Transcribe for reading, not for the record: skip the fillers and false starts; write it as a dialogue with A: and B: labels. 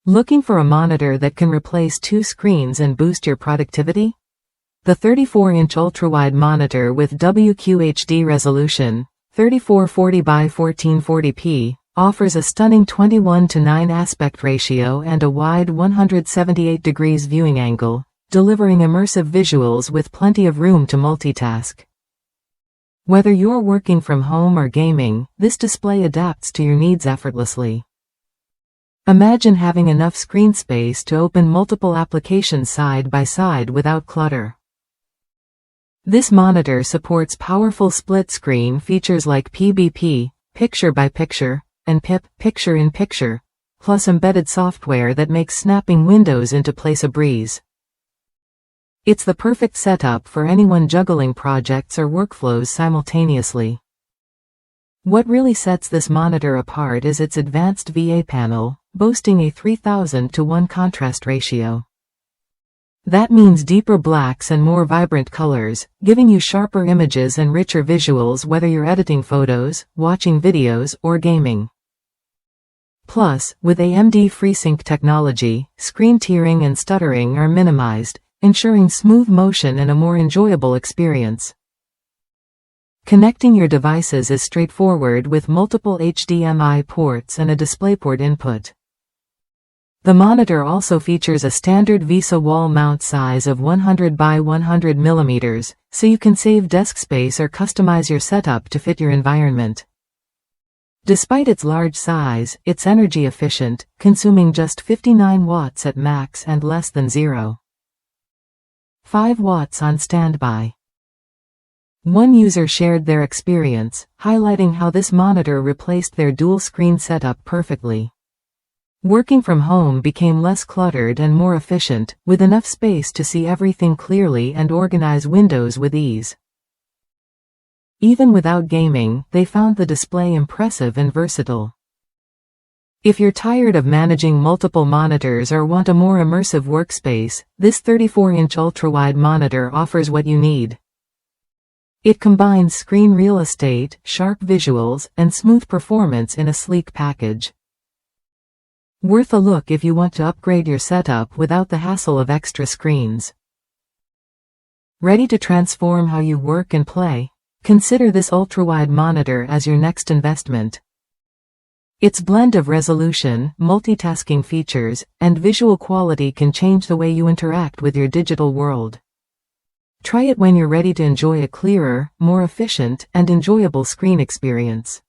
A: Looking for a monitor that can replace two screens and boost your productivity? The 34-inch ultrawide monitor with WQHD resolution, 3440 by 1440p, offers a stunning 21:9 aspect ratio and a wide 178 degrees viewing angle, delivering immersive visuals with plenty of room to multitask. Whether you're working from home or gaming, this display adapts to your needs effortlessly. Imagine having enough screen space to open multiple applications side by side without clutter. This monitor supports powerful split-screen features like PBP, picture-by-picture, and PIP, picture-in-picture, plus embedded software that makes snapping windows into place a breeze. It's the perfect setup for anyone juggling projects or workflows simultaneously. What really sets this monitor apart is its advanced VA panel, boasting a 3000:1 contrast ratio. That means deeper blacks and more vibrant colors, giving you sharper images and richer visuals whether you're editing photos, watching videos, or gaming. Plus, with AMD FreeSync technology, screen tearing and stuttering are minimized, ensuring smooth motion and a more enjoyable experience. Connecting your devices is straightforward with multiple HDMI ports and a DisplayPort input. The monitor also features a standard VESA wall mount size of 100 by 100 mm, so you can save desk space or customize your setup to fit your environment. Despite its large size, it's energy efficient, consuming just 59 watts at max and less than 0.5 watts on standby. One user shared their experience, highlighting how this monitor replaced their dual-screen setup perfectly. Working from home became less cluttered and more efficient, with enough space to see everything clearly and organize windows with ease. Even without gaming, they found the display impressive and versatile. If you're tired of managing multiple monitors or want a more immersive workspace, this 34-inch ultrawide monitor offers what you need. It combines screen real estate, sharp visuals, and smooth performance in a sleek package. Worth a look if you want to upgrade your setup without the hassle of extra screens. Ready to transform how you work and play? Consider this ultrawide monitor as your next investment. Its blend of resolution, multitasking features, and visual quality can change the way you interact with your digital world. Try it when you're ready to enjoy a clearer, more efficient, and enjoyable screen experience.